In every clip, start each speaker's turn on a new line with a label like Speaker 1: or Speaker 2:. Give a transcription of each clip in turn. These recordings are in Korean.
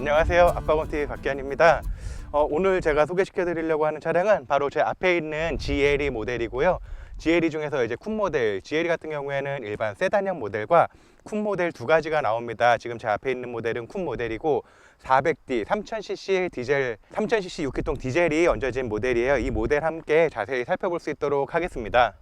Speaker 1: 안녕하세요, 아빠곰TV 박기환입니다. 오늘 제가 소개시켜 드리려고 하는 차량은 바로 제 앞에 있는 GLE 모델이고요. GLE 중에서 이제 쿤 모델, GLE 같은 경우에는 일반 세단형 모델과 쿤 모델 두 가지가 나옵니다. 지금 제 앞에 있는 모델은 쿤 모델이고 400D 3000cc 디젤, 3000cc 6기통 디젤이 얹어진 모델이에요. 이 모델 함께 자세히 살펴볼 수 있도록 하겠습니다.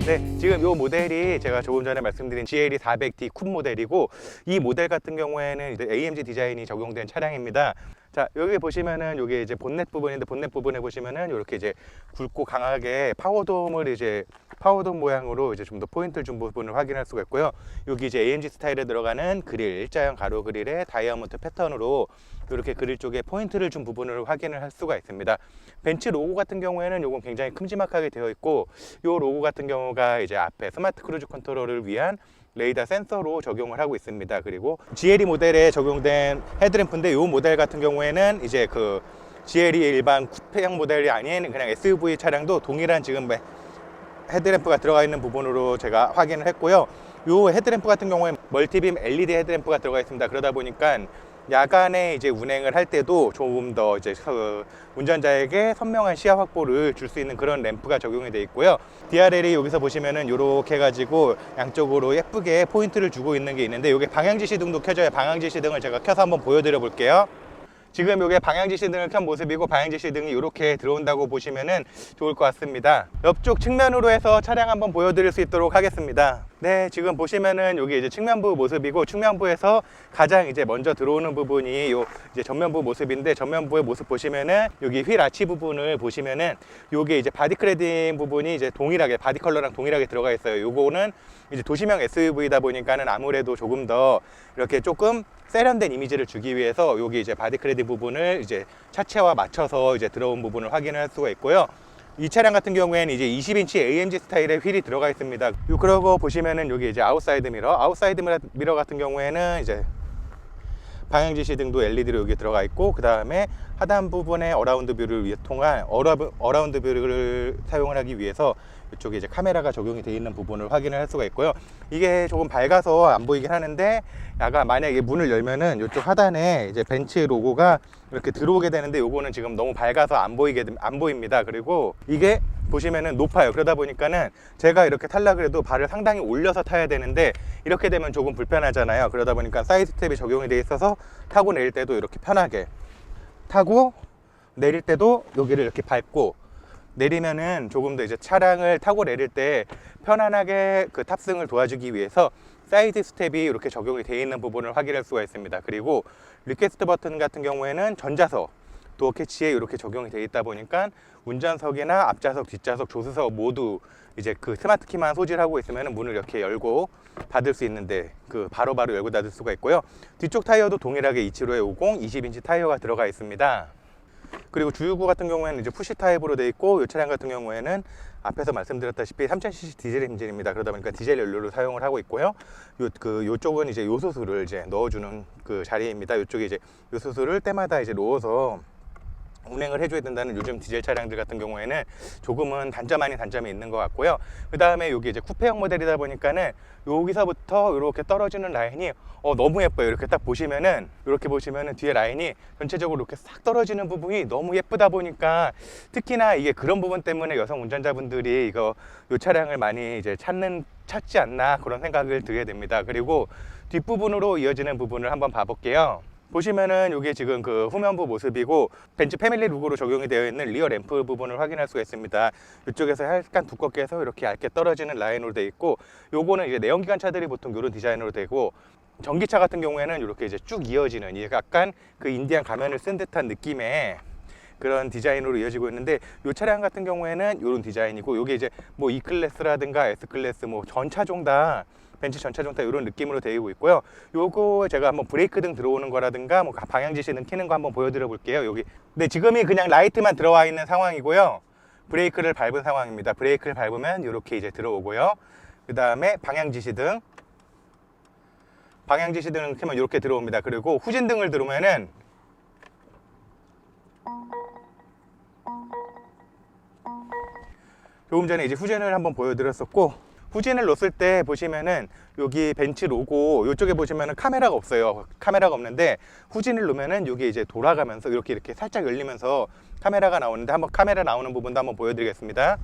Speaker 1: 네, 지금 이 모델이 제가 조금 전에 말씀드린 GLE 400D 쿤 모델이고, 이 모델 같은 경우에는 이제 AMG 디자인이 적용된 차량입니다. 자, 여기 보시면은 여기 이제 본넷 부분인데, 본넷 부분에 보시면은 이렇게 이제 굵고 강하게 파워돔 모양으로 이제 좀 더 포인트를 준 부분을 확인할 수가 있고요. 여기 이제 AMG 스타일에 들어가는 그릴, 일자형 가로 그릴의 다이아몬드 패턴으로 이렇게 그릴 쪽에 포인트를 준 부분을 확인을 할 수가 있습니다. 벤츠 로고 같은 경우에는 요건 굉장히 큼지막하게 되어 있고, 요 로고 같은 경우가 이제 앞에 스마트 크루즈 컨트롤을 위한 레이더 센서로 적용을 하고 있습니다. 그리고 GLE 모델에 적용된 헤드램프인데, 이 모델 같은 경우에는 이제 그 GLE 일반 쿠페형 모델이 아닌 그냥 SUV 차량도 동일한 지금 헤드램프가 들어가 있는 부분으로 제가 확인을 했고요. 이 헤드램프 같은 경우에 멀티빔 LED 헤드램프가 들어가 있습니다. 그러다 보니까 야간에 이제 운행을 할 때도 조금 더 이제 운전자에게 선명한 시야 확보를 줄 수 있는 그런 램프가 적용이 되어 있고요. DRL이 여기서 보시면은 이렇게 해가지고 양쪽으로 예쁘게 포인트를 주고 있는 게 있는데, 이게 방향지시등도 켜져요. 방향지시등을 제가 켜서 한번 보여드려 볼게요. 지금 이게 방향지시등을 켠 모습이고, 방향지시등이 이렇게 들어온다고 보시면은 좋을 것 같습니다. 옆쪽 측면으로 해서 차량 한번 보여드릴 수 있도록 하겠습니다. 네, 지금 보시면은 여기 이제 측면부 모습이고, 측면부에서 가장 이제 먼저 들어오는 부분이 요 이제 전면부 모습인데, 전면부의 모습 보시면은 여기 휠 아치 부분을 보시면은 요게 이제 바디 클래딩 부분이 이제 동일하게 바디 컬러랑 동일하게 들어가 있어요. 요거는 이제 도시명 SUV다 보니까는 아무래도 조금 더 이렇게 조금 세련된 이미지를 주기 위해서 여기 이제 바디 클래딩 부분을 이제 차체와 맞춰서 이제 들어온 부분을 확인을 할 수가 있고요. 이 차량 같은 경우에는 이제 20인치 AMG 스타일의 휠이 들어가 있습니다. 그러고 보시면은 여기 이제 아웃사이드 미러 같은 경우에는 이제 방향지시등도 LED로 여기 들어가 있고, 그 다음에 하단 부분에 어라운드 뷰를 통한 어라운드 뷰를 사용을 하기 위해서 이쪽에 이제 카메라가 적용이 되어 있는 부분을 확인을 할 수가 있고요. 이게 조금 밝아서 안 보이긴 하는데, 약간 만약에 문을 열면은 이쪽 하단에 이제 벤츠 로고가 이렇게 들어오게 되는데, 요거는 지금 너무 밝아서 안 보입니다. 그리고 이게 보시면은 높아요. 그러다 보니까는 제가 이렇게 타려고 해도 발을 상당히 올려서 타야 되는데, 이렇게 되면 조금 불편하잖아요. 그러다 보니까 사이드 스텝이 적용이 되어 있어서 타고 내릴 때도 이렇게 편하게 타고, 내릴 때도 여기를 이렇게 밟고 내리면은 조금 더 이제 차량을 타고 내릴 때 편안하게 그 탑승을 도와주기 위해서 사이드 스텝이 이렇게 적용이 되어 있는 부분을 확인할 수가 있습니다. 그리고 리퀘스트 버튼 같은 경우에는 전자석 도어 캐치에 이렇게 적용이 되어 있다 보니까 운전석이나 앞좌석, 뒷좌석, 조수석 모두 이제 그 스마트 키만 소지하고 있으면 문을 이렇게 열고 닫을 수 있는데, 그 바로바로 열고 닫을 수가 있고요. 뒤쪽 타이어도 동일하게 이치로의 50 20인치 타이어가 들어가 있습니다. 그리고 주유구 같은 경우에는 이제 푸시 타입으로 되어 있고, 이 차량 같은 경우에는 앞에서 말씀드렸다시피 3000cc 디젤 엔진입니다. 그러다 보니까 디젤 연료를 사용을 하고 있고요. 요쪽은 이제 요소수를 이제 넣어주는 그 자리입니다. 이쪽에 이제 요소수를 때마다 이제 넣어서 운행을 해줘야 된다는 요즘 디젤 차량들 같은 경우에는 조금은 단점 아닌 단점이 있는 것 같고요. 그 다음에 여기 이제 쿠페형 모델이다 보니까는 여기서부터 이렇게 떨어지는 라인이 너무 예뻐요. 이렇게 딱 보시면은, 이렇게 보시면은 뒤에 라인이 전체적으로 이렇게 싹 떨어지는 부분이 너무 예쁘다 보니까, 특히나 이게 그런 부분 때문에 여성 운전자분들이 이 차량을 많이 이제 찾지 않나 그런 생각을 들게 됩니다. 그리고 뒷부분으로 이어지는 부분을 한번 봐볼게요. 보시면은 이게 지금 그 후면부 모습이고, 벤츠 패밀리 룩으로 적용이 되어 있는 리어 램프 부분을 확인할 수가 있습니다. 이쪽에서 약간 두껍게 해서 이렇게 얇게 떨어지는 라인으로 되어 있고, 요거는 이제 내연기관 차들이 보통 이런 디자인으로 되고, 전기차 같은 경우에는 이렇게 이제 쭉 이어지는, 이게 약간 그 인디안 가면을 쓴 듯한 느낌의 그런 디자인으로 이어지고 있는데, 이 차량 같은 경우에는 이런 디자인이고, 요게 이제 뭐 E클래스라든가 S클래스 뭐 전 차종 다 벤츠 전차종 다 이런 느낌으로 되어 있고요. 요거 제가 한번 브레이크 등 들어오는 거라든가 뭐 방향지시등 켜는 거 한번 보여드려 볼게요. 여기. 네, 지금이 그냥 라이트만 들어와 있는 상황이고요. 브레이크를 밟은 상황입니다. 브레이크를 밟으면 이렇게 이제 들어오고요. 그 다음에 방향지시등을 켜면 이렇게 들어옵니다. 그리고 후진등을 들어오면은 조금 전에 이제 후진을 한번 보여드렸었고, 후진을 놓았을 때 보시면은 여기 벤츠 로고 이쪽에 보시면은 카메라가 없어요. 카메라가 없는데 후진을 놓으면은 여기 이제 돌아가면서 이렇게 살짝 열리면서 카메라가 나오는데, 한번 카메라 나오는 부분도 한번 보여드리겠습니다.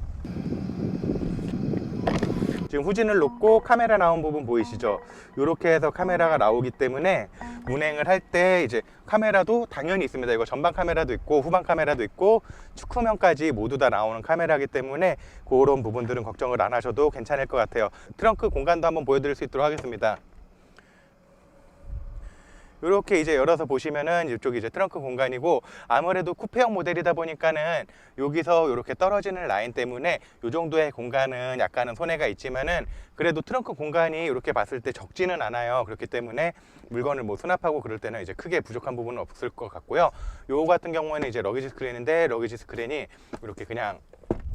Speaker 1: 지금 후진을 놓고 카메라 나온 부분 보이시죠? 이렇게 해서 카메라가 나오기 때문에 운행을 할 때 이제 카메라도 당연히 있습니다. 이거 전방 카메라도 있고 후방 카메라도 있고 측후면까지 모두 다 나오는 카메라이기 때문에 그런 부분들은 걱정을 안 하셔도 괜찮을 것 같아요. 트렁크 공간도 한번 보여드릴 수 있도록 하겠습니다. 이렇게 이제 열어서 보시면은 이쪽이 이제 트렁크 공간이고, 아무래도 쿠페형 모델이다 보니까는 여기서 이렇게 떨어지는 라인 때문에 이 정도의 공간은 약간은 손해가 있지만은, 그래도 트렁크 공간이 이렇게 봤을 때 적지는 않아요. 그렇기 때문에 물건을 뭐 수납하고 그럴 때는 이제 크게 부족한 부분은 없을 것 같고요. 요 같은 경우에는 이제 러기지 스크린인데, 러기지 스크린이 이렇게 그냥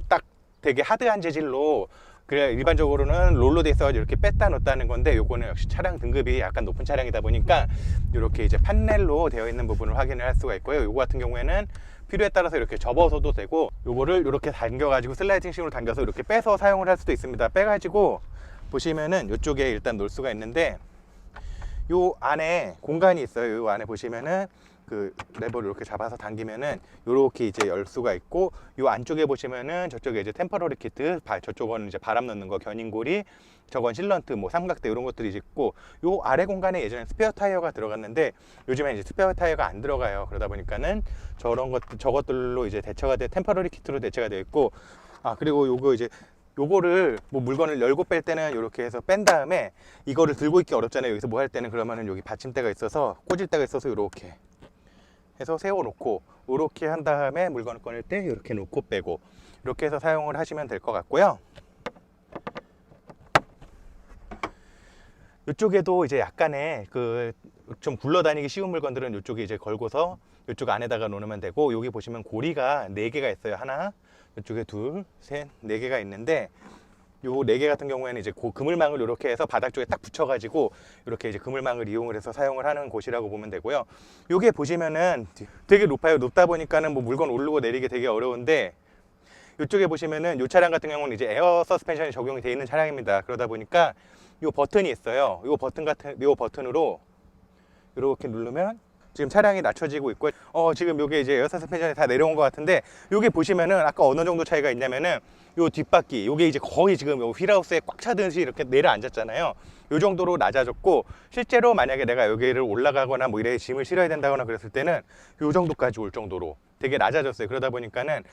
Speaker 1: 딱 되게 하드한 재질로, 그래 일반적으로는 롤로 돼 있어가지고 이렇게 뺐다 넣었다는 건데, 요거는 역시 차량 등급이 약간 높은 차량이다 보니까 이렇게 이제 판넬로 되어 있는 부분을 확인을 할 수가 있고요. 요거 같은 경우에는 필요에 따라서 이렇게 접어서도 되고, 요거를 이렇게 당겨가지고 슬라이딩식으로 당겨서 이렇게 빼서 사용을 할 수도 있습니다. 빼가지고 보시면은 요쪽에 일단 놓을 수가 있는데, 요 안에 공간이 있어요. 요 안에 보시면은 그 레버를 이렇게 잡아서 당기면은 이렇게 이제 열 수가 있고, 요 안쪽에 보시면은 저쪽에 이제 템퍼러리 키트, 저쪽은 이제 바람 넣는 거 견인고리, 저건 실런트, 뭐 삼각대 이런 것들이 있고, 요 아래 공간에 예전에 스페어 타이어가 들어갔는데 요즘에 이제 스페어 타이어가 안 들어가요. 그러다 보니까는 저런 것들, 저것들로 이제 대처가 돼, 템퍼러리 키트로 대처가 되어 있고, 그리고 요거 이제 요거를 뭐 물건을 열고 뺄 때는 이렇게 해서 뺀 다음에, 이거를 들고 있기 어렵잖아요. 여기서 뭐 할 때는. 그러면은 여기 받침대가 있어서, 꽂을 데가 있어서 이렇게 해서 세워놓고, 이렇게 한 다음에 물건을 꺼낼 때 이렇게 놓고 빼고, 이렇게 해서 사용을 하시면 될 것 같고요. 이쪽에도 이제 약간의 그 좀 굴러다니기 쉬운 물건들은 이쪽에 이제 걸고서 이쪽 안에다가 놓으면 되고, 여기 보시면 고리가 4개가 있어요. 하나, 이쪽에 둘, 셋, 4개가 있는데, 요 4개 같은 경우에는 이제 그물망을 이렇게 해서 바닥 쪽에 딱 붙여가지고 이렇게 이제 그물망을 이용을 해서 사용을 하는 곳이라고 보면 되고요. 요게 보시면은 되게 높아요. 높다 보니까는 뭐 물건 오르고 내리기 되게 어려운데, 이쪽에 보시면은 요 차량 같은 경우는 이제 에어 서스펜션이 적용이 되어 있는 차량입니다. 그러다 보니까 요 버튼이 있어요. 요 버튼으로 이렇게 누르면 지금 차량이 낮춰지고 있고, 지금 요게 이제 에어 서스펜션이 다 내려온 것 같은데, 요게 보시면은 아까 어느 정도 차이가 있냐면은 요 뒷바퀴, 요게 이제 거의 지금 요 휠하우스에 꽉 차듯이 이렇게 내려앉았잖아요. 요 정도로 낮아졌고, 실제로 만약에 내가 여기를 올라가거나 뭐 이래 짐을 실어야 된다거나 그랬을 때는 요 정도까지 올 정도로 되게 낮아졌어요. 그러다 보니까는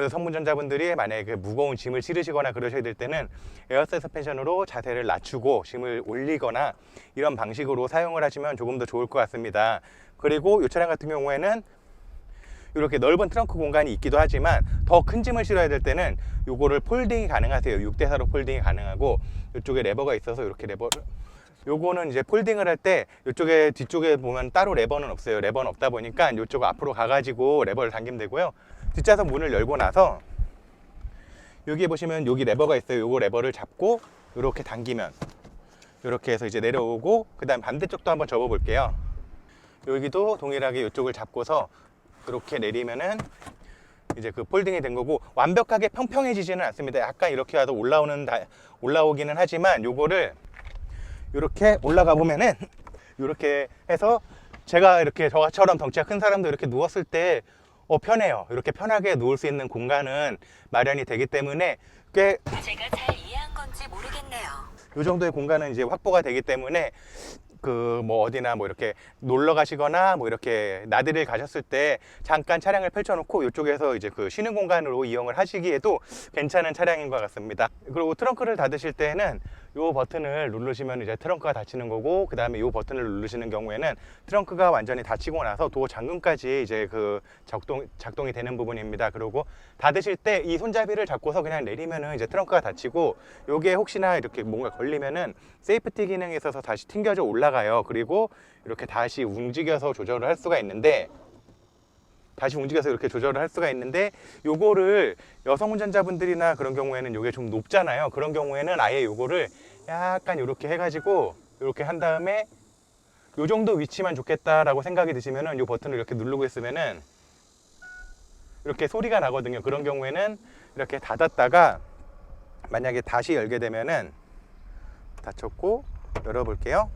Speaker 1: 성분전자분들이 만약에 무거운 짐을 실으시거나 그러셔야 될 때는 에어 서스펜션으로 자세를 낮추고 짐을 올리거나 이런 방식으로 사용을 하시면 조금 더 좋을 것 같습니다. 그리고 이 차량 같은 경우에는 이렇게 넓은 트렁크 공간이 있기도 하지만, 더 큰 짐을 실어야 될 때는 요거를 폴딩이 가능하세요. 6대4로 폴딩이 가능하고, 이쪽에 레버가 있어서 이렇게 레버를, 요거는 이제 폴딩을 할 때 이쪽에 뒤쪽에 보면 따로 레버는 없어요. 레버는 없다 보니까 이쪽 앞으로 가가지고 레버를 당기면 되고요. 뒷좌석 문을 열고 나서 여기 보시면 여기 레버가 있어요. 요거 레버를 잡고 이렇게 당기면 이렇게 해서 이제 내려오고, 그 다음 반대쪽도 한번 접어 볼게요. 여기도 동일하게 이쪽을 잡고서 이렇게 내리면은 이제 그 폴딩이 된 거고, 완벽하게 평평해지지는 않습니다. 약간 이렇게 와도 올라오기는 하지만, 요거를 이렇게 올라가 보면은 이렇게 해서 제가 이렇게 저처럼 덩치가 큰 사람도 이렇게 누웠을 때 편해요. 이렇게 편하게 누울 수 있는 공간은 마련이 되기 때문에 꽤,
Speaker 2: 제가 잘 이해한 건지 모르겠네요.
Speaker 1: 이 정도의 공간은 이제 확보가 되기 때문에, 그 뭐 어디나 뭐 이렇게 놀러 가시거나 뭐 이렇게 나들이를 가셨을 때 잠깐 차량을 펼쳐놓고 이쪽에서 이제 그 쉬는 공간으로 이용을 하시기에도 괜찮은 차량인 것 같습니다. 그리고 트렁크를 닫으실 때는 이 버튼을 누르시면 이제 트렁크가 닫히는 거고, 그 다음에 이 버튼을 누르시는 경우에는 트렁크가 완전히 닫히고 나서 도어 잠금까지 이제 그 작동이 되는 부분입니다. 그리고 닫으실 때 이 손잡이를 잡고서 그냥 내리면은 이제 트렁크가 닫히고, 요게 혹시나 이렇게 뭔가 걸리면은 세이프티 기능이 있어서 다시 튕겨져 올라가요. 그리고 이렇게 다시 움직여서 조절을 할 수가 있는데, 이렇게 조절을 할 수가 있는데, 요거를 여성 운전자분들이나 그런 경우에는 요게 좀 높잖아요. 그런 경우에는 아예 요거를 약간 이렇게 해가지고 이렇게 한 다음에 요 정도 위치만 좋겠다라고 생각이 드시면은 요 버튼을 이렇게 누르고 있으면은 이렇게 소리가 나거든요. 그런 경우에는 이렇게 닫았다가 만약에 다시 열게 되면은 닫혔고 열어볼게요.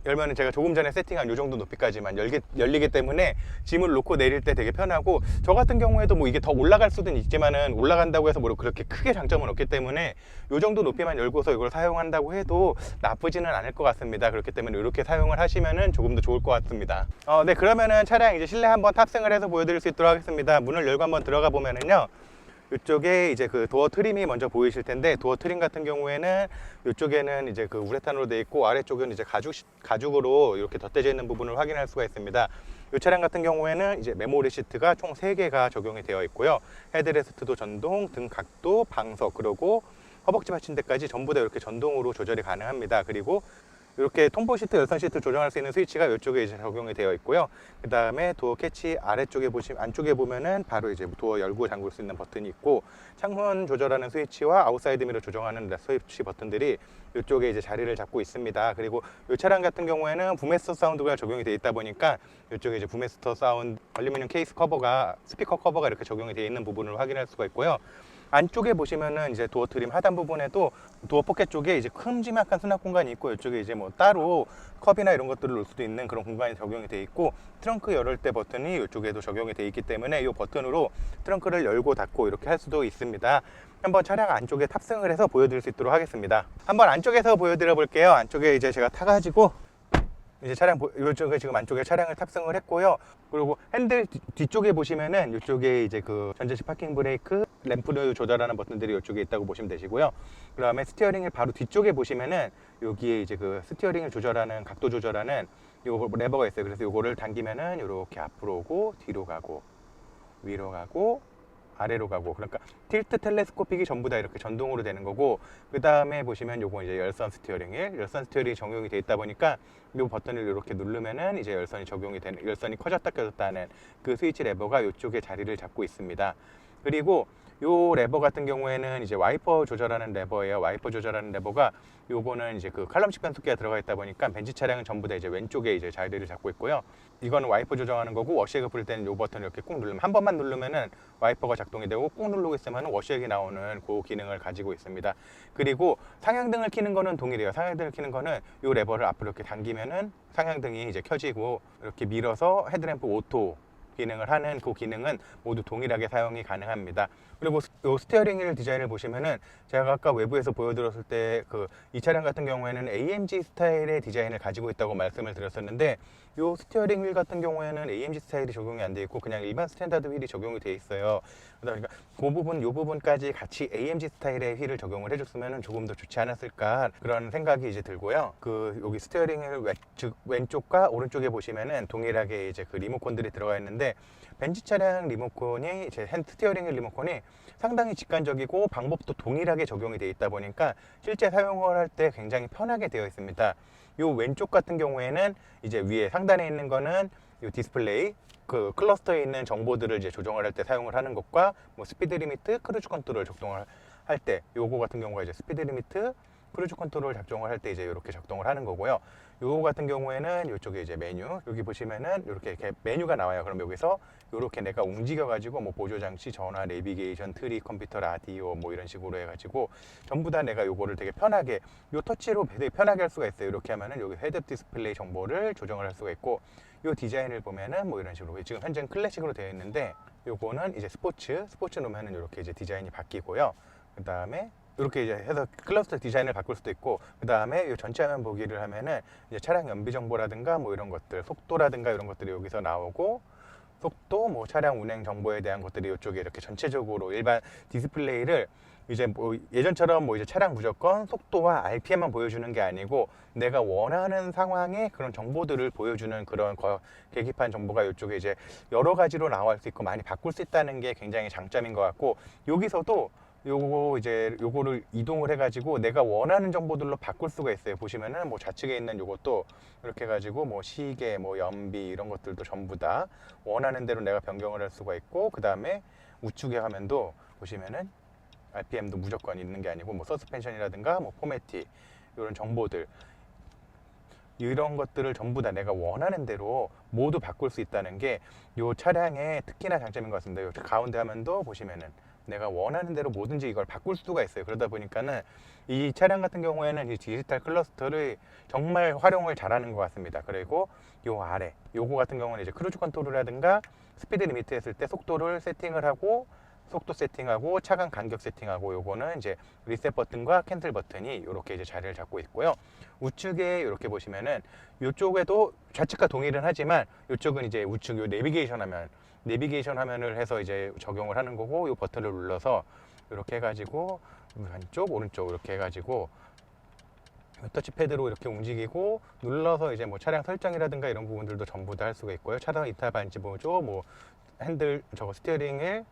Speaker 1: 열면은 제가 조금 전에 세팅한 이 정도 높이까지만 열리기 때문에 짐을 놓고 내릴 때 되게 편하고, 저 같은 경우에도 뭐 이게 더 올라갈 수는 있지만은 올라간다고 해서 뭐 그렇게 크게 장점은 없기 때문에 이 정도 높이만 열고서 이걸 사용한다고 해도 나쁘지는 않을 것 같습니다. 그렇기 때문에 이렇게 사용을 하시면은 조금 더 좋을 것 같습니다. 네, 그러면은 차량 이제 실내 한번 탑승을 해서 보여드릴 수 있도록 하겠습니다. 문을 열고 한번 들어가 보면은요, 이쪽에 이제 그 도어 트림이 먼저 보이실 텐데, 도어 트림 같은 경우에는 이쪽에는 이제 그 우레탄으로 되어 있고, 아래쪽은 이제 가죽으로 이렇게 덧대져 있는 부분을 확인할 수가 있습니다. 이 차량 같은 경우에는 이제 메모리 시트가 총 3개가 적용이 되어 있고요. 헤드레스트도 전동, 등 각도, 방석, 그리고 허벅지 받침대까지 전부 다 이렇게 전동으로 조절이 가능합니다. 그리고 이렇게 톰보 시트, 열선 시트 조정할 수 있는 스위치가 이쪽에 이제 적용이 되어 있고요. 그 다음에 도어 캐치 아래쪽에 안쪽에 보면은 바로 이제 도어 열고 잠글 수 있는 버튼이 있고, 창문 조절하는 스위치와 아웃사이드 미러 조정하는 스위치 버튼들이 이쪽에 이제 자리를 잡고 있습니다. 그리고 이 차량 같은 경우에는 부메스터 사운드가 적용이 되어 있다 보니까 이쪽에 이제 부메스터 사운드 알루미늄 케이스 커버가, 스피커 커버가 이렇게 적용이 되어 있는 부분을 확인할 수가 있고요. 안쪽에 보시면은 이제 도어 트림 하단 부분에도 도어 포켓 쪽에 이제 큼지막한 수납 공간이 있고, 이쪽에 이제 뭐 따로 컵이나 이런 것들을 놓을 수도 있는 그런 공간이 적용이 되어 있고, 트렁크 열을 때 버튼이 이쪽에도 적용이 되어 있기 때문에 이 버튼으로 트렁크를 열고 닫고 이렇게 할 수도 있습니다. 한번 차량 안쪽에 탑승을 해서 보여드릴 수 있도록 하겠습니다. 한번 안쪽에서 보여드려 볼게요. 안쪽에 이제 제가 타가지고 이제 차량 이쪽에 지금 안쪽에 차량을 탑승을 했고요. 그리고 핸들 뒤쪽에 보시면은 이쪽에 이제 그 전자식 파킹 브레이크, 램프를 조절하는 버튼들이 이쪽에 있다고 보시면 되시고요. 그 다음에 스티어링을 바로 뒤쪽에 보시면은 여기에 이제 그 스티어링을 조절하는, 각도 조절하는 요 레버가 있어요. 그래서 요거를 당기면은 이렇게 앞으로 오고, 뒤로 가고, 위로 가고, 아래로 가고, 그러니까 틸트 텔레스코픽이 전부 다 이렇게 전동으로 되는 거고, 그 다음에 보시면 요거 이제 열선 스티어링이 적용이 돼 있다 보니까 요 버튼을 이렇게 누르면은 이제 열선이 적용이 되는, 열선이 커졌다 껴졌다 하는 그 스위치 레버가 이쪽에 자리를 잡고 있습니다. 그리고 요 레버 같은 경우에는 이제 와이퍼 조절하는 레버예요. 와이퍼 조절하는 레버가 요거는 이제 그 칼럼식 변속기가 들어가 있다 보니까 벤츠 차량은 전부 다 이제 왼쪽에 이제 자리를 잡고 있고요. 이거는 와이퍼 조정하는 거고, 워시액을 뿌릴 때는 요 버튼을 이렇게 꾹 누르면, 한 번만 누르면은 와이퍼가 작동이 되고, 꾹 누르고 있으면 워시액이 나오는 그 기능을 가지고 있습니다. 그리고 상향등을 켜는 거는 동일해요. 상향등을 켜는 거는 요 레버를 앞으로 이렇게 당기면은 상향등이 이제 켜지고, 이렇게 밀어서 헤드램프 오토 기능을 하는 그 기능은 모두 동일하게 사용이 가능합니다. 그리고 이 스티어링 휠 디자인을 보시면은 제가 아까 외부에서 보여드렸을 때 그 이 차량 같은 경우에는 AMG 스타일의 디자인을 가지고 있다고 말씀을 드렸었는데, 이 스티어링 휠 같은 경우에는 AMG 스타일이 적용이 안 돼 있고 그냥 일반 스탠다드 휠이 적용이 돼 있어요. 그러니까 그 부분, 요 부분까지 같이 AMG 스타일의 휠을 적용을 해줬으면 조금 더 좋지 않았을까, 그런 생각이 이제 들고요. 그 여기 스티어링 휠 왼쪽과 오른쪽에 보시면은 동일하게 이제 그 리모컨들이 들어가 있는데, 벤츠 차량 리모컨이 제 핸드 스티어링 휠 리모컨이 상당히 직관적이고 방법도 동일하게 적용이 되어 있다 보니까 실제 사용을 할 때 굉장히 편하게 되어 있습니다. 요 왼쪽 같은 경우에는 이제 위에 상단에 있는 거는 요 디스플레이, 그 클러스터에 있는 정보들을 이제 조정을 할 때 사용을 하는 것과, 뭐 스피드 리미트, 크루즈 컨트롤 작동을 할 때, 요거 같은 경우가 이제 스피드 리미트, 크루즈 컨트롤 작동을 할 때 이제 이렇게 작동을 하는 거고요. 요거 같은 경우에는 이쪽에 이제 메뉴, 여기 보시면은 이렇게 메뉴가 나와요. 그럼 여기서 이렇게 내가 움직여 가지고 뭐 보조 장치, 전화, 내비게이션, 트리, 컴퓨터, 라디오 뭐 이런 식으로 해 가지고 전부 다 내가 요거를 되게 편하게, 요 터치로 되게 편하게 할 수가 있어요. 이렇게 하면은 여기 헤드 디스플레이 정보를 조정을 할 수가 있고, 요 디자인을 보면은 뭐 이런 식으로, 지금 현재는 클래식으로 되어 있는데 요거는 이제 스포츠 놓으면은 이렇게 이제 디자인이 바뀌고요. 그 다음에 이렇게 이제 해서 클러스터 디자인을 바꿀 수도 있고, 그 다음에 이 전체 화면 보기를 하면은 이제 차량 연비 정보라든가 뭐 이런 것들, 속도라든가 이런 것들이 여기서 나오고, 속도, 뭐 차량 운행 정보에 대한 것들이 이쪽에 이렇게 전체적으로 일반 디스플레이를 이제 뭐 예전처럼 뭐 이제 차량 무조건 속도와 RPM만 보여주는 게 아니고 내가 원하는 상황의 그런 정보들을 보여주는 그런 계기판 정보가 이쪽에 이제 여러 가지로 나올 수 있고 많이 바꿀 수 있다는 게 굉장히 장점인 것 같고, 여기서도 요거를 이동을 해가지고 내가 원하는 정보들로 바꿀 수가 있어요. 보시면은 뭐 좌측에 있는 요것도 이렇게 해가지고 뭐 시계, 뭐 연비 이런 것들도 전부 다 원하는 대로 내가 변경을 할 수가 있고, 그 다음에 우측의 화면도 보시면은 RPM도 무조건 있는 게 아니고 뭐 서스펜션이라든가 뭐 포매티 이런 정보들, 이런 것들을 전부 다 내가 원하는 대로 모두 바꿀 수 있다는 게 이 차량의 특히나 장점인 것 같습니다. 이 가운데 화면도 보시면은 내가 원하는 대로 뭐든지 이걸 바꿀 수가 있어요. 그러다 보니까는 이 차량 같은 경우에는 이 디지털 클러스터를 정말 활용을 잘하는 것 같습니다. 그리고 요 아래 요거 같은 경우는 이제 크루즈 컨트롤이라든가 스피드 리미트 했을 때 속도를 세팅을 하고 속도 세팅하고 차간 간격 세팅하고 요거는 이제 리셋 버튼과 캔슬 버튼이 이렇게 이제 자리를 잡고 있고요. 우측에 이렇게 보시면은 이쪽에도 좌측과 동일은 하지만 이쪽은 이제 우측 요 내비게이션 화면을 해서 이제 적용을 하는 거고 요 버튼을 눌러서 이렇게 해가지고 왼쪽 오른쪽 이렇게 해가지고 터치패드로 이렇게 움직이고 눌러서 이제 뭐 차량 설정이라든가 이런 부분들도 전부 다 할 수가 있고요. 차량 이탈 반지 보조, 뭐 핸들 저거 스티어링을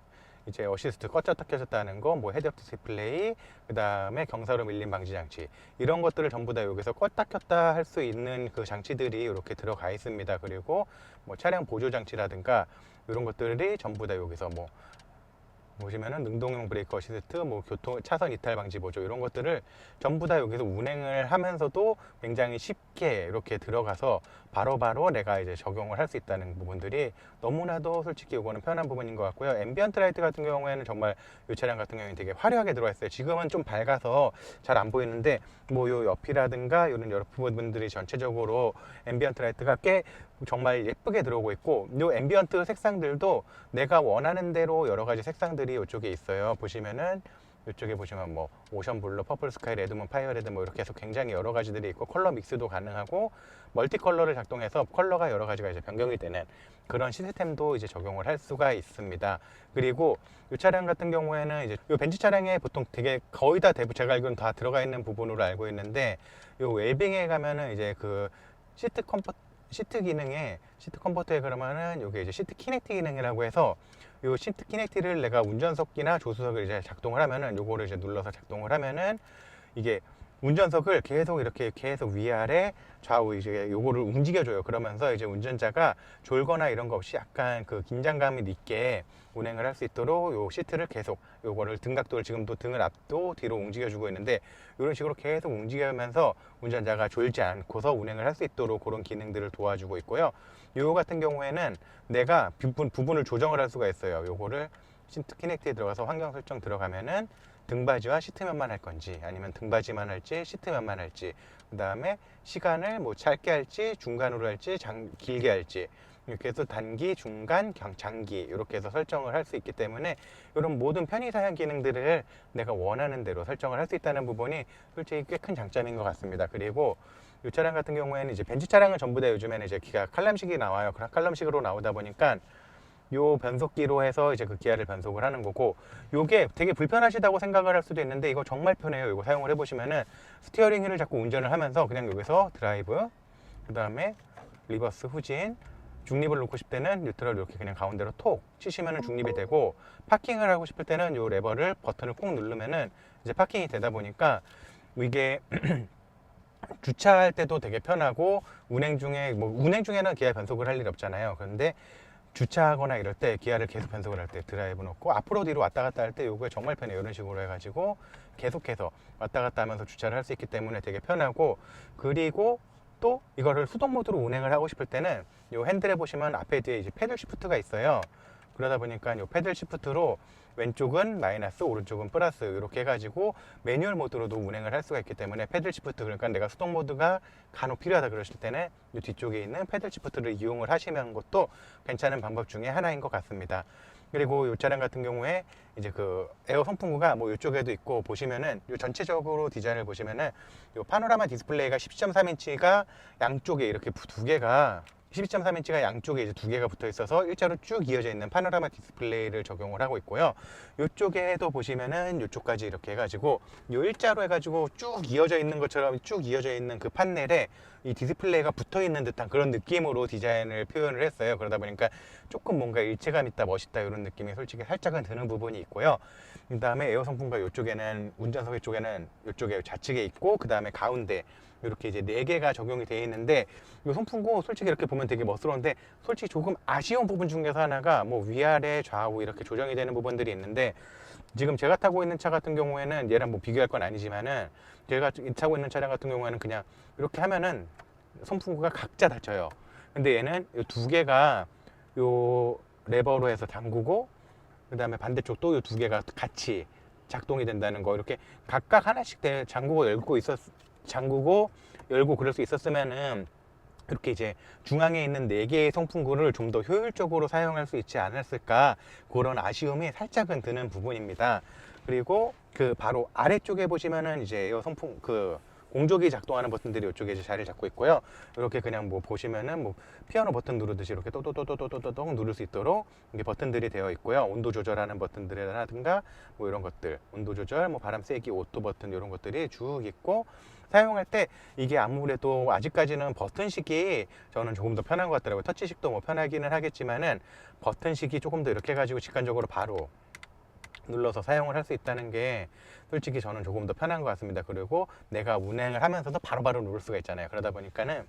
Speaker 1: 이제 어시스트 껐다 켰다 하는 거, 뭐 헤드업 디스플레이, 그 다음에 경사로 밀림 방지 장치 이런 것들을 전부 다 여기서 껐다 켰다 할 수 있는 그 장치들이 이렇게 들어가 있습니다. 그리고 뭐 차량 보조 장치라든가 이런 것들이 전부 다 여기서 뭐 보시면은 능동형 브레이크 어시스트, 뭐 교통 차선 이탈 방지 보조 이런 것들을 전부 다 여기서 운행을 하면서도 굉장히 쉽게 이렇게 들어가서 바로바로 내가 이제 적용을 할 수 있다는 부분들이 너무나도 솔직히 이거는 편한 부분인 것 같고요. 앰비언트 라이트 같은 경우에는 정말 이 차량 같은 경우에는 되게 화려하게 들어와 있어요. 지금은 좀 밝아서 잘 안 보이는데 뭐 요 옆이라든가 이런 여러 부분들이 전체적으로 앰비언트 라이트가 꽤 정말 예쁘게 들어오고 있고 요 앰비언트 색상들도 내가 원하는 대로 여러 가지 색상들이 이쪽에 있어요. 보시면은 이쪽에 보시면 뭐 오션 블루, 퍼플 스카이, 레드문, 파이어 레드 뭐 이렇게 해서 굉장히 여러 가지들이 있고 컬러 믹스도 가능하고 멀티 컬러를 작동해서 컬러가 여러 가지가 이제 변경이 되는 그런 시스템도 이제 적용을 할 수가 있습니다. 그리고 이 차량 같은 경우에는 이제 이 벤츠 차량에 보통 되게 거의 다 대부분 제가 알기로는 다 들어가 있는 부분으로 알고 있는데 이 웰빙에 가면은 이제 그 시트 기능에 시트 컴포트에 그러면은 이게 이제 시트 키넥트 기능이라고 해서 요 시트 키넥트를 내가 운전석이나 조수석을 이제 작동을 하면은 요거를 이제 눌러서 작동을 하면은 이게 운전석을 계속 이렇게 계속 위아래 좌우 이제 요거를 움직여줘요. 그러면서 이제 운전자가 졸거나 이런 거 없이 약간 그 긴장감이 있게 운행을 할 수 있도록 요 시트를 계속 요거를 등각도를 지금도 등을 앞도 뒤로 움직여주고 있는데 이런 식으로 계속 움직이면서 운전자가 졸지 않고서 운행을 할 수 있도록 그런 기능들을 도와주고 있고요. 요 같은 경우에는 내가 부분을 조정을 할 수가 있어요. 요거를 시트 키넥트에 들어가서 환경 설정 들어가면은 등받이와 시트면만 할 건지 아니면 등받이만 할지 시트면만 할지 그 다음에 시간을 뭐 짧게 할지 중간으로 할지 길게 할지 이렇게 해서 단기, 중간, 장기 이렇게 해서 설정을 할 수 있기 때문에 이런 모든 편의사양 기능들을 내가 원하는 대로 설정을 할 수 있다는 부분이 솔직히 꽤 큰 장점인 것 같습니다. 그리고 이 차량 같은 경우에는 이제 벤츠 차량은 전부 다 요즘에는 이제 기아 칼럼식이 나와요. 칼럼식으로 나오다 보니까 요 변속기로 해서 이제 그 기아를 변속을 하는 거고 요게 되게 불편하시다고 생각을 할 수도 있는데 이거 정말 편해요. 이거 사용을 해보시면은 스티어링 휠을 잡고 운전을 하면서 그냥 여기서 드라이브 그 다음에 리버스 후진 중립을 놓고 싶을 때는 뉴트럴 이렇게 그냥 가운데로 톡 치시면은 중립이 되고 파킹을 하고 싶을 때는 요 레버를 버튼을 꼭 누르면은 이제 파킹이 되다 보니까 이게 주차할 때도 되게 편하고 운행 중에는 기아 변속을 할 일 없잖아요. 그런데 주차하거나 이럴 때 기아를 계속 변속을 할 때 드라이브 놓고 앞으로 뒤로 왔다 갔다 할 때 요게 정말 편해요. 이런 식으로 해가지고 계속해서 왔다 갔다 하면서 주차를 할 수 있기 때문에 되게 편하고 그리고 또 이거를 수동 모드로 운행을 하고 싶을 때는 요 핸들에 보시면 앞에 뒤에 이제 패들 시프트가 있어요. 그러다 보니까 요 패들 시프트로 왼쪽은 마이너스 오른쪽은 플러스 이렇게 해가지고 매뉴얼 모드로도 운행을 할 수가 있기 때문에 패들 시프트 그러니까 내가 수동 모드가 간혹 필요하다 그러실 때는 이 뒤쪽에 있는 패들 시프트를 이용을 하시는 것도 괜찮은 방법 중에 하나인 것 같습니다. 그리고 이 차량 같은 경우에 이제 그 에어 선풍구가 뭐 이쪽에도 있고 보시면은 요 전체적으로 디자인을 보시면은 요 파노라마 디스플레이가 12.3인치가 양쪽에 이렇게 두 개가 12.3인치가 양쪽에 이제 두 개가 붙어 있어서 일자로 쭉 이어져 있는 파노라마 디스플레이를 적용을 하고 있고요. 이쪽에도 보시면은 이쪽까지 이렇게 해가지고 요 일자로 해가지고 쭉 이어져 있는 것처럼 쭉 이어져 있는 그 판넬에 이 디스플레이가 붙어 있는 듯한 그런 느낌으로 디자인을 표현을 했어요. 그러다 보니까 조금 뭔가 일체감 있다, 멋있다 이런 느낌이 솔직히 살짝은 드는 부분이 있고요. 그 다음에 에어 선풍과 이쪽에는 운전석 쪽에는 이쪽에 좌측에 있고 그 다음에 가운데 이렇게 이제 4개가 적용이 되어 있는데 이 선풍구 솔직히 이렇게 보면 되게 멋스러운데 솔직히 조금 아쉬운 부분 중에서 하나가 뭐 위아래 좌우 이렇게 조정이 되는 부분들이 있는데 지금 제가 타고 있는 차 같은 경우에는 얘랑 뭐 비교할 건 아니지만은 제가 타고 있는 차량 같은 경우에는 그냥 이렇게 하면은 선풍구가 각자 닫혀요. 근데 얘는 이 2개가 요 레버로 해서 잠그고 그 다음에 반대쪽도 이 두 개가 같이 작동이 된다는 거. 이렇게 각각 하나씩 잠그고 열고 그럴 수 있었으면은 이렇게 이제 중앙에 있는 4개의 송풍구를 좀 더 효율적으로 사용할 수 있지 않았을까, 그런 아쉬움이 살짝은 드는 부분입니다. 그리고 그 바로 아래쪽에 보시면은 이제 이 송풍 공조기 작동하는 버튼들이 이쪽에 이제 자리를 잡고 있고요. 이렇게 그냥 뭐 보시면은 뭐 피아노 버튼 누르듯이 이렇게 또또또또또또또 누를 수 있도록 이게 버튼들이 되어 있고요. 온도 조절하는 버튼들이라든가 뭐 이런 것들, 온도 조절, 뭐 바람 세기, 오토 버튼 이런 것들이 쭉 있고, 사용할 때 이게 아무래도 아직까지는 버튼식이 저는 조금 더 편한 것 같더라고요. 터치식도 뭐 편하기는 하겠지만은 버튼식이 조금 더 이렇게 해가지고 직관적으로 바로 눌러서 사용을 할 수 있다는 게 솔직히 저는 조금 더 편한 것 같습니다. 그리고 내가 운행을 하면서도 바로바로 누를 수가 있잖아요. 그러다 보니까는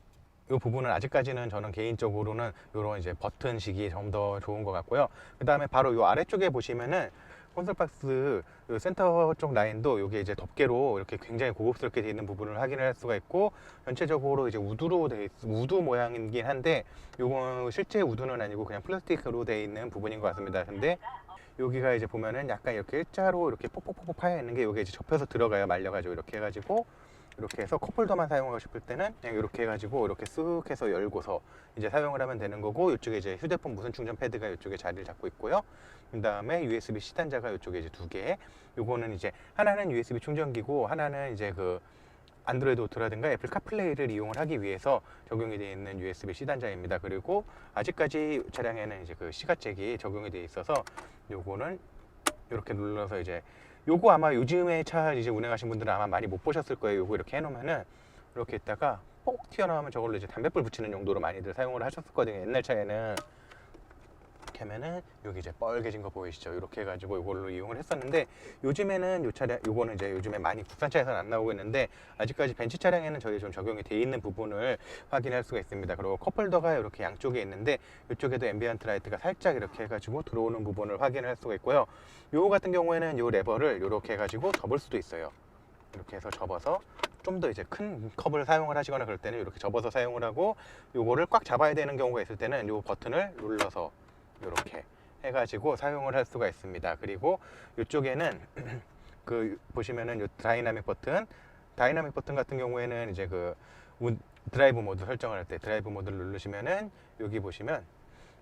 Speaker 1: 이 부분은 아직까지는 저는 개인적으로는 이런 이제 버튼식이 좀 더 좋은 것 같고요. 그 다음에 바로 이 아래쪽에 보시면은 콘솔 박스 요 센터 쪽 라인도 이게 이제 덮개로 이렇게 굉장히 고급스럽게 되어 있는 부분을 확인할 수가 있고, 전체적으로 이제 우드 모양이긴 한데 요거 실제 우드는 아니고 그냥 플라스틱으로 되어 있는 부분인 것 같습니다. 근데 여기가 이제 보면은 약간 이렇게 일자로 이렇게 뽁뽁뽁 파여 있는 게 여기 이제 접혀서 들어가요. 말려가지고 이렇게 해가지고 이렇게 해서 컵홀더만 사용하고 싶을 때는 그냥 이렇게 해가지고 이렇게 쓱 해서 열고서 이제 사용을 하면 되는 거고, 이쪽에 이제 휴대폰 무선 충전 패드가 이쪽에 자리를 잡고 있고요. 그 다음에 USB-C 단자가 이쪽에 이제 2개. 요거는 이제 하나는 USB 충전기고 하나는 이제 그 안드로이드 오토라든가 애플 카플레이를 이용을 하기 위해서 적용이 되어 있는 USB-C 단자입니다. 그리고 아직까지 차량에는 이제 그 시가잭이 적용이 되어 있어서 요거는 이렇게 눌러서 이제 요거 아마 요즘에 차 이제 운행하신 분들은 아마 많이 못 보셨을 거예요. 요거 이렇게 해놓으면은 이렇게 있다가 뽁 튀어나오면 저걸로 이제 담뱃불 붙이는 용도로 많이들 사용을 하셨었거든요. 옛날 차에는 이렇게 하면은 여기 이제 뻘개진 거 보이시죠? 이렇게 해가지고 이걸로 이용을 했었는데, 요즘에는 요 차량, 요거는 이제 요즘에 많이 국산차에서는 안 나오고 있는데 아직까지 벤츠 차량에는 저희 좀 적용이 돼 있는 부분을 확인할 수가 있습니다. 그리고 컵홀더가 이렇게 양쪽에 있는데 이쪽에도 앰비언트 라이트가 살짝 이렇게 해가지고 들어오는 부분을 확인할 수가 있고요. 요거 같은 경우에는 요 레버를 이렇게 해가지고 접을 수도 있어요. 이렇게 해서 접어서 좀 더 이제 큰 컵을 사용을 하시거나 그럴 때는 이렇게 접어서 사용을 하고, 요거를 꽉 잡아야 되는 경우가 있을 때는 요 버튼을 눌러서 이렇게 해가지고 사용을 할 수가 있습니다. 그리고 이쪽에는 그 보시면은 요 다이나믹 버튼 같은 경우에는 이제 그 드라이브 모드 설정을 할 때 드라이브 모드를 누르시면은 여기 보시면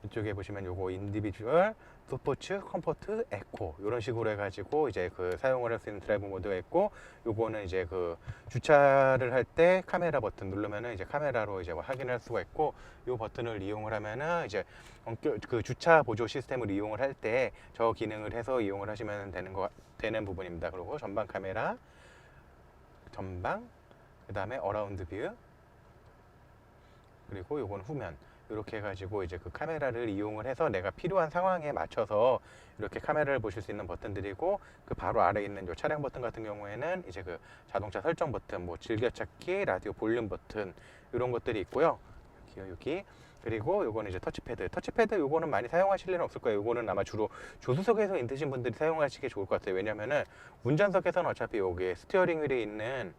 Speaker 1: 이쪽에 보시면 요거 인디비주얼, 스포츠, 컴포트, 에코 이런 식으로 해가지고 이제 그 사용을 할 수 있는 드라이브 모드가 있고, 요거는 이제 그 주차를 할 때 카메라 버튼 누르면은 이제 카메라로 이제 확인할 수가 있고, 요 버튼을 이용을 하면은 이제 그 주차 보조 시스템을 이용을 할 때 저 기능을 해서 이용을 하시면 되는 부분입니다. 그리고 전방 카메라, 전방, 그 다음에 어라운드 뷰, 그리고 요거는 후면. 이렇게 해가지고 이제 그 카메라를 이용을 해서 내가 필요한 상황에 맞춰서 이렇게 카메라를 보실 수 있는 버튼들이고, 그 바로 아래에 있는 요 차량 버튼 같은 경우에는 이제 그 자동차 설정 버튼, 뭐 즐겨찾기, 라디오 볼륨 버튼 이런 것들이 있고요. 여기. 그리고 요거는 이제 터치패드 요거는 많이 사용하실 일은 없을 거예요. 요거는 아마 주로 조수석에서 있으신 분들이 사용하시기 좋을 것 같아요. 왜냐면은 운전석에서는 어차피 여기 스티어링 휠에 있는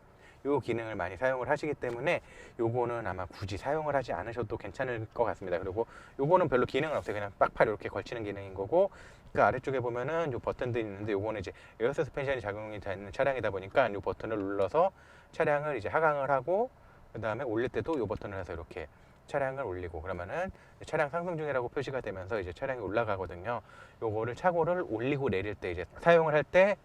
Speaker 1: 요 기능을 많이 사용을 하시기 때문에 요거는 아마 굳이 사용을 하지 않으셔도 괜찮을 것 같습니다. 그리고 요거는 별로 기능은 없어요. 그냥 빡팔 이렇게 걸치는 기능인 거고, 그 아래쪽에 보면은 요 버튼들이 있는데 요거는 이제 에어 서스펜션이 작용이 되는 차량이다 보니까 요 버튼을 눌러서 차량을 이제 하강을 하고, 그 다음에 올릴 때도 요 버튼을 해서 이렇게 차량을 올리고, 그러면은 차량 상승 중이라고 표시가 되면서 이제 차량이 올라가거든요. 요거를 차고를 올리고 내릴 때 이제 사용을 할 때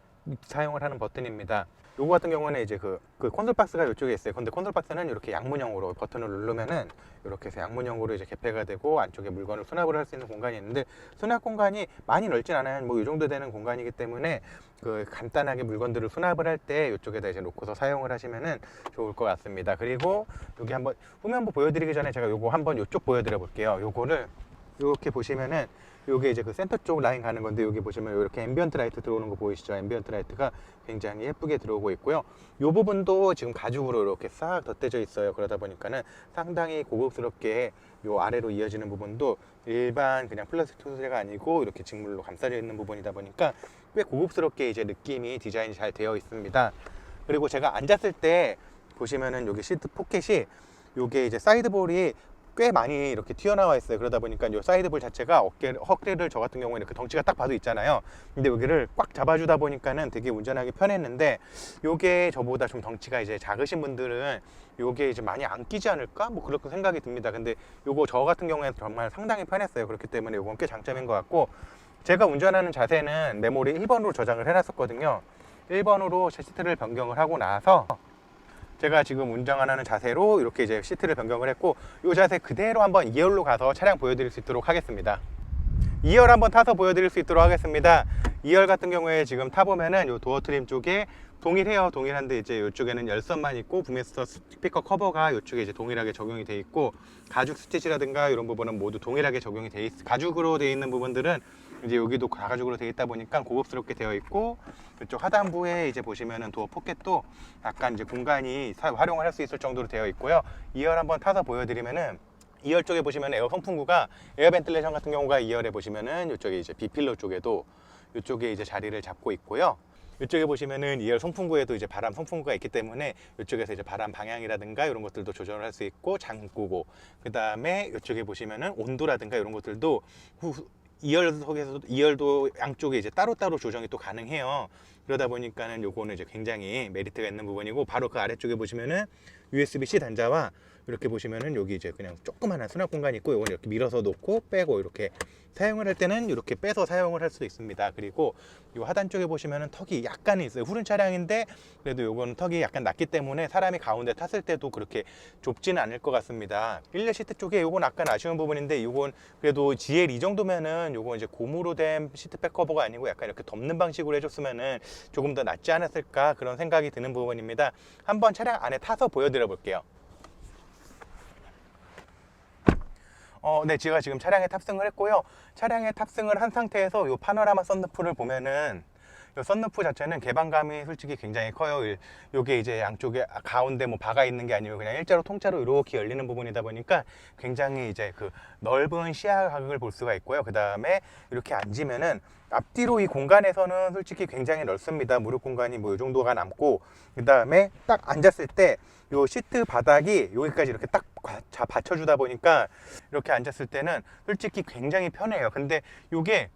Speaker 1: 사용을 하는 버튼입니다. 요거 같은 경우는 이제 그 콘솔 박스가 이쪽에 있어요. 근데 콘솔 박스는 이렇게 양문형으로 버튼을 누르면은 이렇게 해서 양문형으로 이제 개폐가 되고 안쪽에 물건을 수납을 할 수 있는 공간이 있는데, 수납 공간이 많이 넓진 않아요. 뭐 이 정도 되는 공간이기 때문에 그 간단하게 물건들을 수납을 할 때 이쪽에다 이제 놓고서 사용을 하시면은 좋을 것 같습니다. 그리고 여기 한번 후면부 보여드리기 전에 제가 요거 한번 요쪽 보여드려 볼게요. 요거를 이렇게 보시면은 요게 이제 그 센터 쪽 라인 가는 건데, 여기 보시면 이렇게 앰비언트 라이트 들어오는 거 보이시죠? 앰비언트 라이트가 굉장히 예쁘게 들어오고 있고요. 요 부분도 지금 가죽으로 이렇게 싹 덧대져 있어요. 그러다 보니까는 상당히 고급스럽게 요 아래로 이어지는 부분도 일반 그냥 플라스틱 소재가 아니고 이렇게 직물로 감싸져 있는 부분이다 보니까 꽤 고급스럽게 이제 느낌이 디자인이 잘 되어 있습니다. 그리고 제가 앉았을 때 보시면은 여기 시트 포켓이 요게 이제 사이드볼이 꽤 많이 이렇게 튀어나와 있어요. 그러다 보니까 이 사이드볼 자체가 허리를 저 같은 경우에는 그 덩치가 딱 봐도 있잖아요. 근데 여기를 꽉 잡아주다 보니까는 되게 운전하기 편했는데, 요게 저보다 좀 덩치가 이제 작으신 분들은 요게 이제 많이 안 끼지 않을까? 뭐 그렇게 생각이 듭니다. 근데 요거 저 같은 경우에는 정말 상당히 편했어요. 그렇기 때문에 요건 꽤 장점인 것 같고, 제가 운전하는 자세는 메모리 1번으로 저장을 해놨었거든요. 1번으로 시트를 변경을 하고 나서 제가 지금 운전하는 자세로 이렇게 이제 시트를 변경을 했고, 이 자세 그대로 한번 2열로 가서 차량 보여드릴 수 있도록 하겠습니다. 2열 한번 타서 보여드릴 수 있도록 하겠습니다. 2열 같은 경우에 지금 타보면은 이 도어 트림 쪽에 동일해요. 동일한데 이제 이쪽에는 열선만 있고 부메스터 스피커 커버가 이쪽에 이제 동일하게 적용이 돼 있고, 가죽 스티치라든가 이런 부분은 모두 동일하게 적용이 돼 있, 가죽으로 되어 있는 부분들은 이제 여기도 가죽으로 되어 있다 보니까 고급스럽게 되어 있고, 이쪽 하단부에 이제 보시면은 도어 포켓도 약간 이제 공간이 활용을 할 수 있을 정도로 되어 있고요. 2열 한번 타서 보여드리면은, 2열 쪽에 보시면 에어 선풍구가, 에어 벤틸레이션 같은 경우가 2열에 보시면은 이쪽에 이제 B필러 쪽에도 이쪽에 이제 자리를 잡고 있고요. 이쪽에 보시면은 2열 선풍구에도 이제 바람 선풍구가 있기 때문에 이쪽에서 이제 바람 방향이라든가 이런 것들도 조절을 할 수 있고 잠그고, 그 다음에 이쪽에 보시면은 온도라든가 이런 것들도 2열 속에서도 2열도 양쪽에 이제 따로따로 조정이 또 가능해요. 그러다 보니까는 요거는 이제 굉장히 메리트가 있는 부분이고, 바로 그 아래쪽에 보시면은 USB-C 단자와 이렇게 보시면은 여기 이제 그냥 조그마한 수납 공간이 있고, 요건 이렇게 밀어서 놓고 빼고, 이렇게 사용을 할 때는 이렇게 빼서 사용을 할 수 있습니다. 그리고 요 하단 쪽에 보시면은 턱이 약간 있어요. 후륜 차량인데 그래도 요건 턱이 약간 낮기 때문에 사람이 가운데 탔을 때도 그렇게 좁지는 않을 것 같습니다. 1열 시트 쪽에 요건 약간 아쉬운 부분인데, 요건 그래도 GL 이 정도면은 요건 이제 고무로 된 시트백 커버가 아니고 약간 이렇게 덮는 방식으로 해줬으면은 조금 더 낫지 않았을까, 그런 생각이 드는 부분입니다. 한번 차량 안에 타서 보여드려 볼게요. 네, 제가 지금 차량에 탑승을 했고요. 차량에 탑승을 한 상태에서 이 파노라마 썬루프를 보면은, 이 썬루프 자체는 개방감이 솔직히 굉장히 커요. 요게 이제 양쪽에 가운데 뭐 바가 있는 게 아니고 그냥 일자로 통짜로 이렇게 열리는 부분이다 보니까 굉장히 이제 그 넓은 시야각을 볼 수가 있고요. 그 다음에 이렇게 앉으면은 앞뒤로 이 공간에서는 솔직히 굉장히 넓습니다. 무릎 공간이 뭐 이 정도가 남고, 그 다음에 딱 앉았을 때 요 시트 바닥이 여기까지 이렇게 딱 받쳐주다 보니까 이렇게 앉았을 때는 솔직히 굉장히 편해요. 근데 요게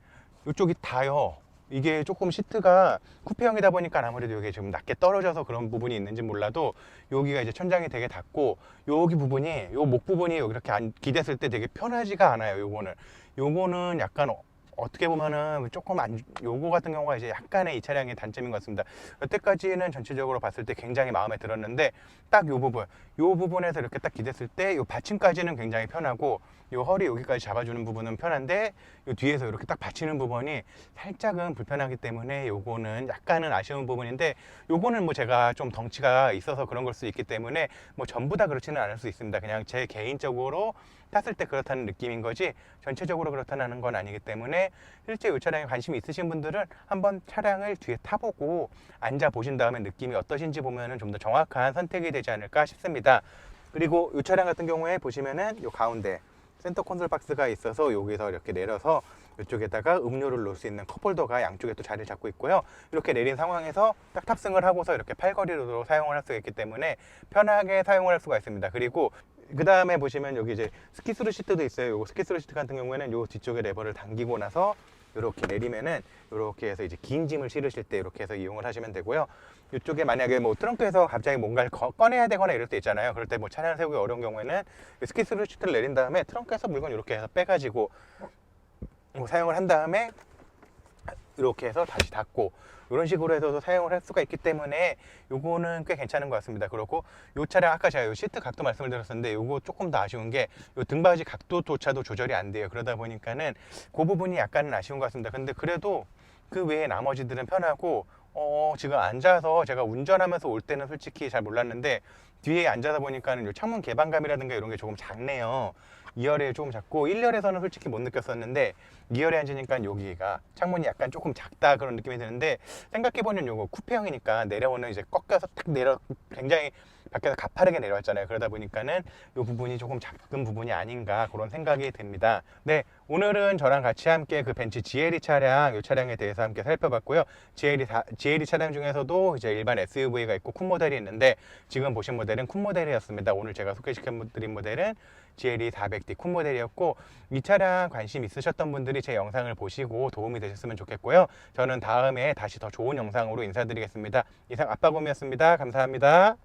Speaker 1: 이쪽이 다요. 이게 조금 시트가 쿠페형이다 보니까 아무래도 이게 좀 낮게 떨어져서 그런 부분이 있는지 몰라도, 여기가 이제 천장이 되게 닿고, 여기 부분이, 요 목 부분이 여기 이렇게 기댔을 때 되게 편하지가 않아요. 요거는 약간 어떻게 보면은 조금 요거 같은 경우가 이제 약간의 이 차량의 단점인 것 같습니다. 여태까지는 전체적으로 봤을 때 굉장히 마음에 들었는데, 딱 요 부분에서 이렇게 딱 기댔을 때 요 받침까지는 굉장히 편하고, 요 허리 여기까지 잡아주는 부분은 편한데, 요 뒤에서 이렇게 딱 받치는 부분이 살짝은 불편하기 때문에 요거는 약간은 아쉬운 부분인데, 요거는 뭐 제가 좀 덩치가 있어서 그런 걸 수 있기 때문에 뭐 전부 다 그렇지는 않을 수 있습니다. 그냥 제 개인적으로 탔을 때 그렇다는 느낌인 거지, 전체적으로 그렇다는 건 아니기 때문에, 실제 이 차량에 관심이 있으신 분들은 한번 차량을 뒤에 타보고 앉아 보신 다음에 느낌이 어떠신지 보면은 좀 더 정확한 선택이 되지 않을까 싶습니다. 그리고 이 차량 같은 경우에 보시면은 요 가운데 센터 콘솔 박스가 있어서 여기서 이렇게 내려서 이쪽에다가 음료를 놓을 수 있는 컵홀더가 양쪽에 또 자리를 잡고 있고요. 이렇게 내린 상황에서 딱 탑승을 하고서 이렇게 팔걸이로도 사용을 할 수 있기 때문에 편하게 사용을 할 수가 있습니다. 그리고 그 다음에 보시면 여기 이제 스키스루 시트도 있어요. 요거 스키스루 시트 같은 경우에는 요 뒤쪽에 레버를 당기고 나서 이렇게 내리면은 이렇게 해서 이제 긴 짐을 실으실 때 이렇게 해서 이용을 하시면 되고요. 이쪽에 만약에 뭐 트렁크에서 갑자기 뭔가를 꺼내야 되거나 이럴 때 있잖아요. 그럴 때 뭐 차량을 세우기 어려운 경우에는 스키스루 시트를 내린 다음에 트렁크에서 물건 이렇게 해서 빼가지고 뭐 사용을 한 다음에 이렇게 해서 다시 닫고, 이런 식으로 해서도 사용을 할 수가 있기 때문에 요거는 꽤 괜찮은 것 같습니다. 그렇고 요 차량 아까 제가 요 시트 각도 말씀을 드렸었는데, 요거 조금 더 아쉬운 게 요 등받이 각도조차도 조절이 안 돼요. 그러다 보니까는 그 부분이 약간은 아쉬운 것 같습니다. 근데 그래도 그 외에 나머지들은 편하고, 지금 앉아서 제가 운전하면서 올 때는 솔직히 잘 몰랐는데, 뒤에 앉아서 보니까는 요 창문 개방감이라든가 이런 게 조금 작네요. 2열에 조금 작고, 1열에서는 솔직히 못 느꼈었는데 2열에 앉으니까 여기가 창문이 약간 조금 작다, 그런 느낌이 드는데, 생각해보면 요거 쿠페형이니까 내려오는 이제 꺾여서 탁 굉장히 밖에서 가파르게 내려왔잖아요. 그러다 보니까는 이 부분이 조금 작은 부분이 아닌가 그런 생각이 듭니다. 네, 오늘은 저랑 같이 함께 그 벤츠 GLE 차량, 이 차량에 대해서 함께 살펴봤고요. GLE 차량 중에서도 이제 일반 SUV가 있고 쿤 모델이 있는데 지금 보신 모델은 쿤 모델이었습니다. 오늘 제가 소개시켜드린 모델은 GLE 400D 쿤 모델이었고, 이 차량 관심 있으셨던 분들이 제 영상을 보시고 도움이 되셨으면 좋겠고요. 저는 다음에 다시 더 좋은 영상으로 인사드리겠습니다. 이상 아빠곰이었습니다. 감사합니다.